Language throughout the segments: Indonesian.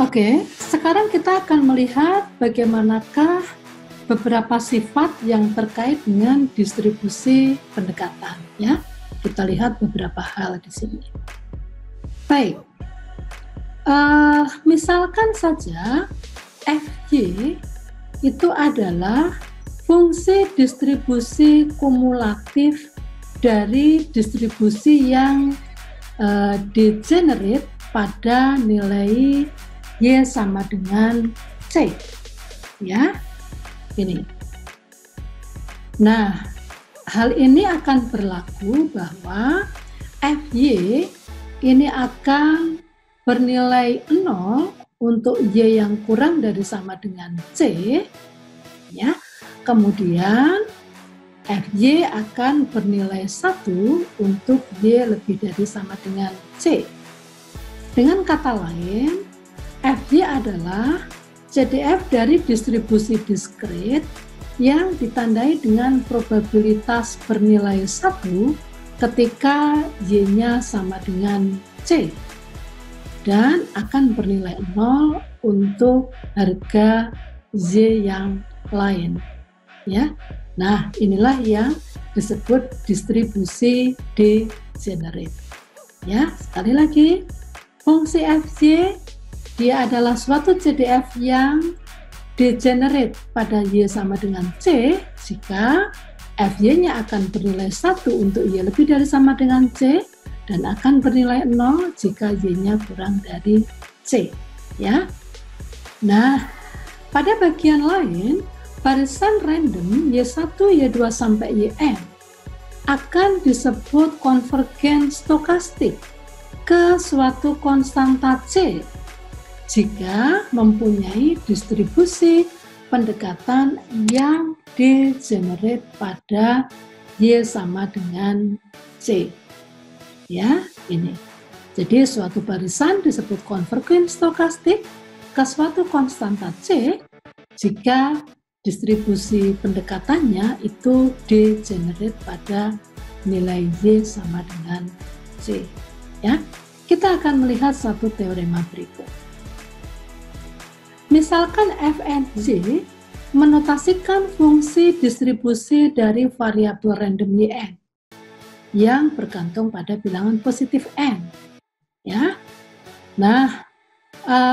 Oke, sekarang kita akan melihat bagaimanakah beberapa sifat yang terkait dengan distribusi pendekatan, ya. Kita lihat beberapa hal di sini. Baik, misalkan saja Fy itu adalah fungsi distribusi kumulatif dari distribusi yang degenerate pada nilai Y sama dengan C, ya, ini. Nah, hal ini akan berlaku bahwa Fy ini akan bernilai 0 untuk Y yang kurang dari sama dengan C, ya. Kemudian Fy akan bernilai 1 untuk Y lebih dari sama dengan C. Dengan kata lain, Fy adalah CDF dari distribusi diskrit yang ditandai dengan probabilitas bernilai 1 ketika Y-nya sama dengan C dan akan bernilai 0 untuk harga Y yang lain, ya. Nah, inilah yang disebut distribusi degenerate, ya. Sekali lagi, fungsi Fy dia adalah suatu CDF yang degenerate pada Y sama dengan C jika Fy-nya akan bernilai 1 untuk Y lebih dari sama dengan C dan akan bernilai 0 jika Y-nya kurang dari C, ya. Nah, pada bagian lain, barisan random Y1, Y2 sampai Yn akan disebut konvergen stokastik ke suatu konstanta C jika mempunyai distribusi pendekatan yang degenerate pada Y sama dengan C, ya, ini. Jadi suatu barisan disebut konvergen stokastik ke suatu konstanta C jika distribusi pendekatannya itu degenerate pada nilai Y sama dengan C, ya. Kita akan melihat satu teorema berikut. Misalkan Fnz menotasikan fungsi distribusi dari variabel random Yn yang bergantung pada bilangan positif n, ya. Nah,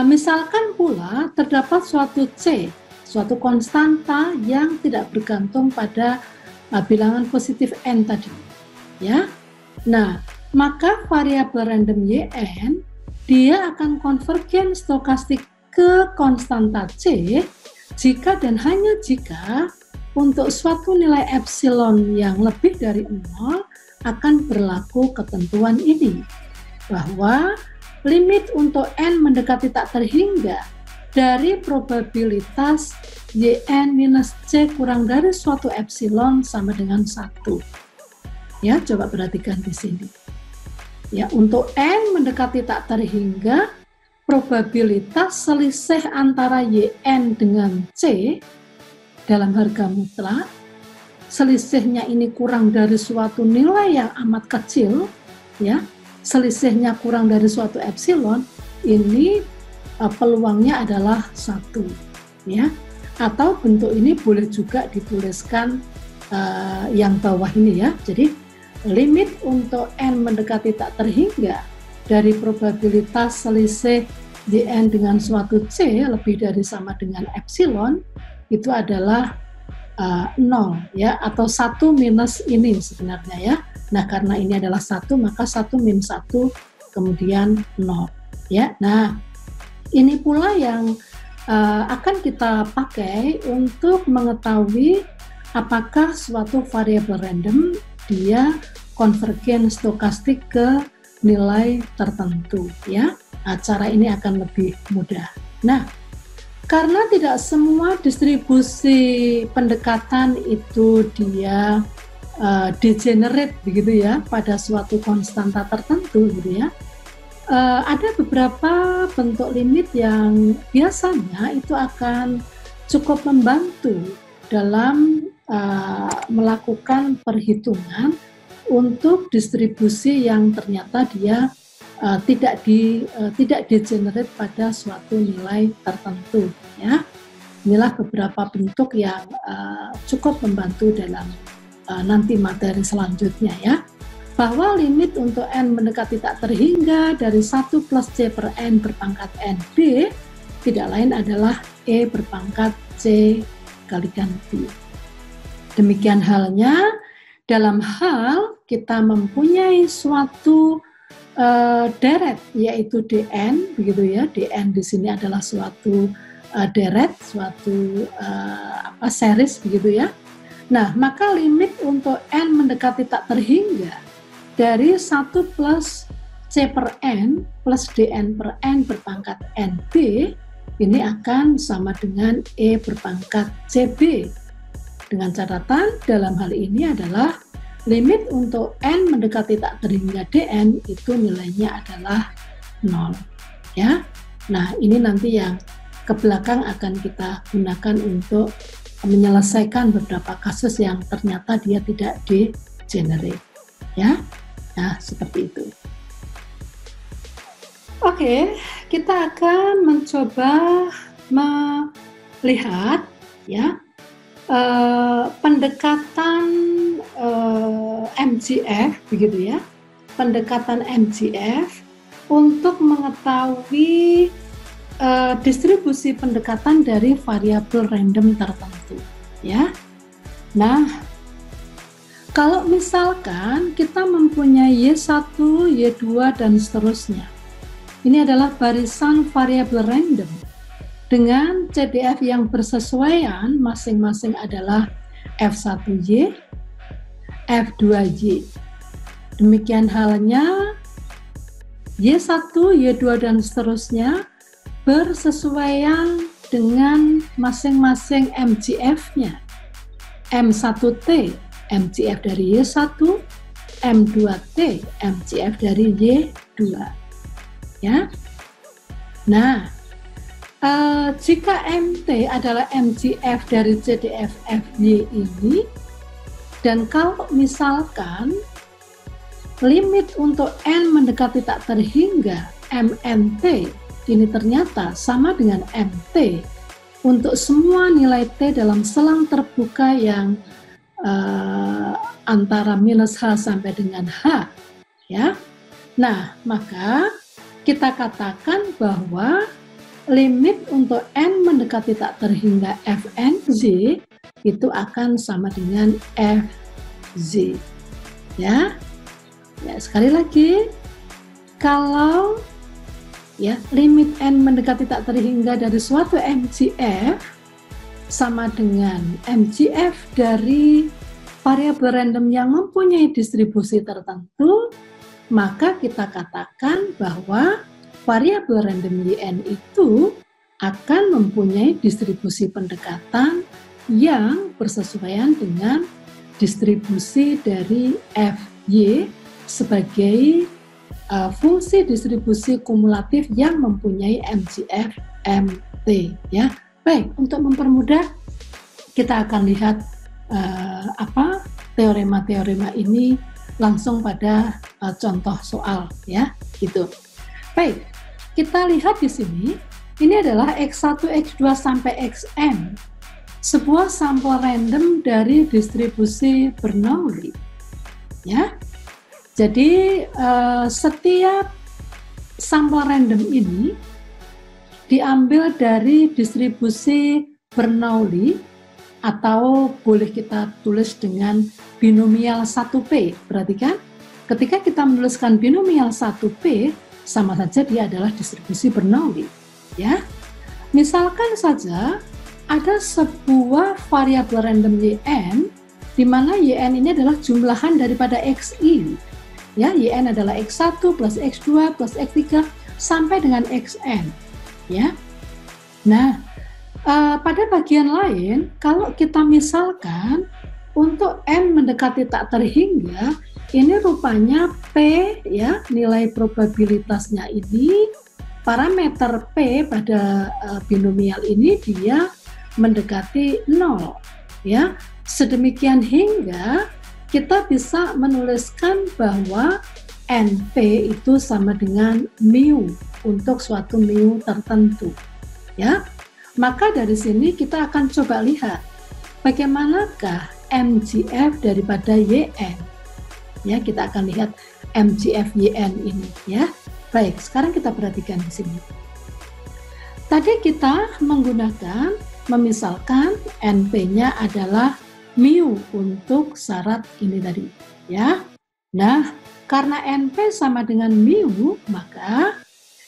misalkan pula terdapat suatu C, suatu konstanta yang tidak bergantung pada bilangan positif n tadi, ya. Nah, maka variabel random Yn dia akan konvergen stokastik ke konstanta C jika dan hanya jika untuk suatu nilai epsilon yang lebih dari 0 akan berlaku ketentuan ini, bahwa limit untuk n mendekati tak terhingga dari probabilitas Yn minus C kurang dari suatu epsilon sama dengan 1. Ya, coba perhatikan di sini. Ya, untuk n mendekati tak terhingga, probabilitas selisih antara Yn dengan C dalam harga mutlak, selisihnya ini kurang dari suatu nilai yang amat kecil, ya, selisihnya kurang dari suatu epsilon, ini peluangnya adalah 1, ya. Atau bentuk ini boleh juga dituliskan yang bawah ini, ya. Jadi limit untuk n mendekati tak terhingga dari probabilitas selisih Yn dengan suatu C lebih dari sama dengan epsilon itu adalah 0, ya, atau 1 minus ini sebenarnya, ya. Nah, karena ini adalah 1 maka 1 min 1 kemudian 0, ya. Nah, ini pula yang akan kita pakai untuk mengetahui apakah suatu variabel random dia konvergen stokastik ke nilai tertentu, ya. Nah, cara ini akan lebih mudah. Nah, karena tidak semua distribusi pendekatan itu dia degenerate begitu, ya, pada suatu konstanta tertentu gitu, ya. Ada beberapa bentuk limit yang biasanya itu akan cukup membantu dalam melakukan perhitungan untuk distribusi yang ternyata dia tidak degenerate pada suatu nilai tertentu, ya. Inilah beberapa bentuk yang cukup membantu dalam nanti materi selanjutnya, ya. Bahwa limit untuk n mendekati tak terhingga dari 1 plus c per n berpangkat nb tidak lain adalah e berpangkat c kalikan b. Demikian halnya dalam hal kita mempunyai suatu deret, yaitu dn, begitu ya. Dn di sini adalah suatu deret, suatu series, begitu ya. Nah, maka limit untuk n mendekati tak terhingga dari 1 plus c per n plus dn per n berpangkat nb ini akan sama dengan e berpangkat cb. Dengan catatan dalam hal ini adalah limit untuk n mendekati tak terhingga dn itu nilainya adalah 0, ya. Nah, ini nanti yang ke belakang akan kita gunakan untuk menyelesaikan beberapa kasus yang ternyata dia tidak degenerate, ya. Nah, seperti itu. Oke, kita akan mencoba melihat, ya, pendekatan MGF, begitu ya, pendekatan MGF untuk mengetahui distribusi pendekatan dari variabel random tertentu, ya. Nah, kalau misalkan kita mempunyai Y1, Y2 dan seterusnya, ini adalah barisan variabel random dengan CDF yang bersesuaian masing-masing adalah F1Y, F2Y. Demikian halnya Y1, Y2 dan seterusnya bersesuaian dengan masing-masing MGF-nya. M1T MGF dari Y1, M2T MGF dari Y2. Ya. Nah, jika MT adalah MGF dari CDF FY ini, dan kalau misalkan limit untuk N mendekati tak terhingga MNT ini ternyata sama dengan MT untuk semua nilai T dalam selang terbuka yang antara minus H sampai dengan H, ya. Nah, maka kita katakan bahwa limit untuk N mendekati tak terhingga Fnz itu akan sama dengan Fz, ya. Ya, sekali lagi, kalau ya limit N mendekati tak terhingga dari suatu MGF sama dengan MGF dari variabel random yang mempunyai distribusi tertentu, maka kita katakan bahwa variabel random YN itu akan mempunyai distribusi pendekatan yang bersesuaian dengan distribusi dari FY sebagai fungsi distribusi kumulatif yang mempunyai MGF MT, ya. Baik, untuk mempermudah kita akan lihat teorema-teorema ini langsung pada contoh soal, ya, gitu. Baik, kita lihat di sini, ini adalah X1, X2 sampai Xn, sebuah sampel random dari distribusi Bernoulli, ya. Jadi setiap sampel random ini diambil dari distribusi Bernoulli, atau boleh kita tulis dengan binomial 1P. Perhatikan, ketika kita menuliskan binomial 1P, sama saja dia adalah distribusi Bernoulli, ya. Misalkan saja ada sebuah variabel random Yn, di mana Yn ini adalah jumlahan daripada Xi, ya. Yn adalah X1 plus X2 plus X3 sampai dengan Xn, ya. Nah, pada bagian lain, kalau kita misalkan untuk N mendekati tak terhingga, ini rupanya P, ya, nilai probabilitasnya ini, parameter P pada binomial ini dia mendekati 0, ya. Sedemikian hingga kita bisa menuliskan bahwa NP itu sama dengan mu untuk suatu mu tertentu, ya. Maka dari sini kita akan coba lihat bagaimanakah MGF daripada YN. Ya, kita akan lihat MGF YN ini, ya. Baik, sekarang kita perhatikan di sini. Tadi kita menggunakan, memisalkan NP-nya adalah mu untuk syarat ini tadi, ya. Nah, karena NP sama dengan mu, maka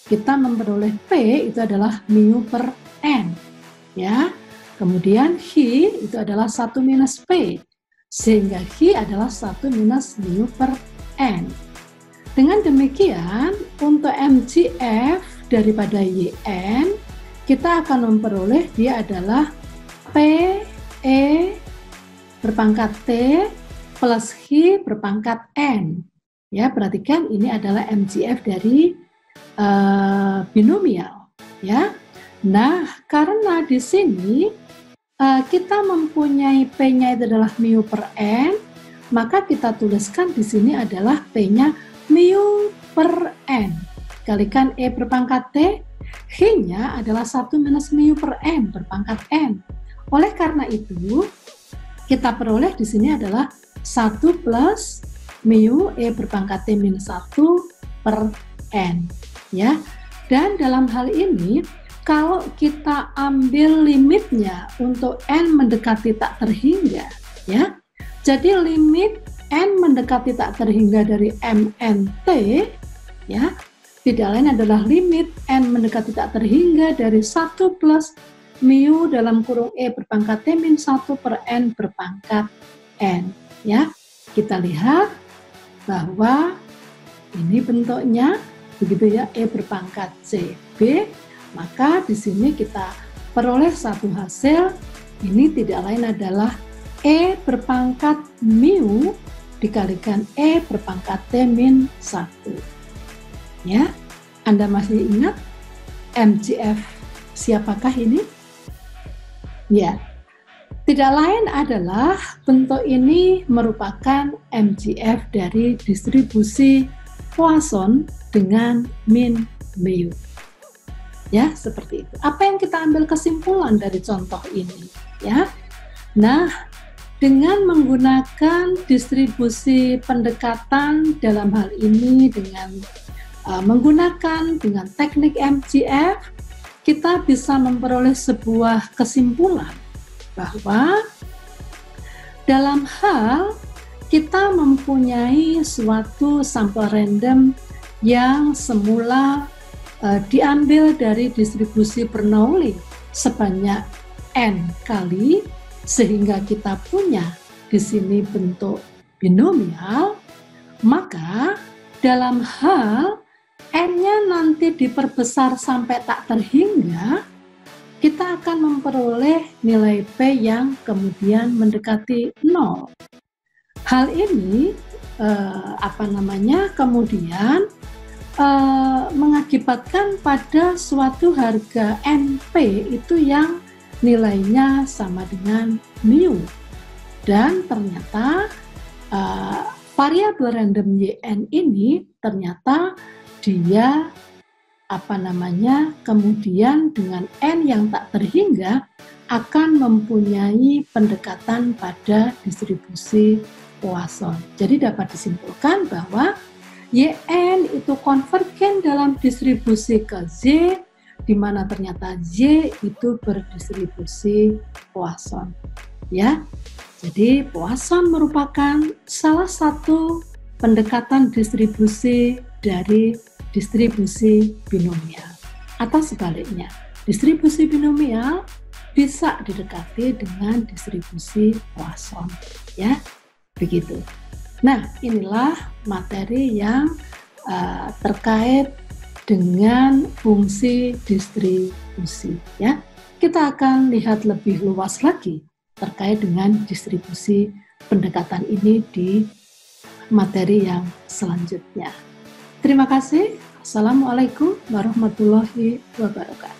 kita memperoleh P itu adalah mu per N, ya. Kemudian Hi itu adalah 1 minus P, sehingga Hi adalah 1 minus mu per N. Dengan demikian, untuk MGF daripada YN, kita akan memperoleh dia adalah P, E berpangkat T plus Hi berpangkat N. Ya, perhatikan ini adalah MGF dari binomial, ya. Nah, karena di sini kita mempunyai P-nya itu adalah mu per N, maka kita tuliskan di sini adalah P-nya mu per N. Kalikan E berpangkat T, Hi-nya adalah 1 minus mu per N berpangkat N. Oleh karena itu, kita peroleh di sini adalah 1 plus mu E berpangkat T minus 1 per N, ya. Dan dalam hal ini, kalau kita ambil limitnya untuk N mendekati tak terhingga, ya. Jadi limit N mendekati tak terhingga dari MNT, ya, tidak lain adalah limit N mendekati tak terhingga dari 1 plus mu dalam kurung E berpangkat T min 1 per N berpangkat N, ya. Kita lihat bahwa ini bentuknya begitu, ya, E berpangkat CB, maka di sini kita peroleh satu hasil, ini tidak lain adalah E berpangkat mu dikalikan E berpangkat T min 1. Ya, Anda masih ingat MGF siapakah ini? Ya, tidak lain adalah bentuk ini merupakan MGF dari distribusi Poisson dengan min mu. Ya, seperti itu. Apa yang kita ambil kesimpulan dari contoh ini, ya? Nah, dengan menggunakan distribusi pendekatan dalam hal ini dengan menggunakan dengan teknik MGF, kita bisa memperoleh sebuah kesimpulan bahwa dalam hal kita mempunyai suatu sampel random yang semula diambil dari distribusi Bernoulli sebanyak N kali, sehingga kita punya di sini bentuk binomial, maka dalam hal N-nya nanti diperbesar sampai tak terhingga, kita akan memperoleh nilai P yang kemudian mendekati 0. Hal ini kemudian mengakibatkan pada suatu harga NP itu yang nilainya sama dengan mu, dan ternyata variabel random YN ini ternyata dia kemudian dengan N yang tak terhingga akan mempunyai pendekatan pada distribusi Poisson. Jadi dapat disimpulkan bahwa YN itu konvergen dalam distribusi ke Z, di mana ternyata Z itu berdistribusi Poisson. Ya, jadi Poisson merupakan salah satu pendekatan distribusi dari distribusi binomial. Atau sebaliknya, distribusi binomial bisa didekati dengan distribusi Poisson. Ya, begitu. Nah, inilah materi yang terkait dengan fungsi distribusi. Ya, kita akan lihat lebih luas lagi terkait dengan distribusi pendekatan ini di materi yang selanjutnya. Terima kasih. Assalamualaikum warahmatullahi wabarakatuh.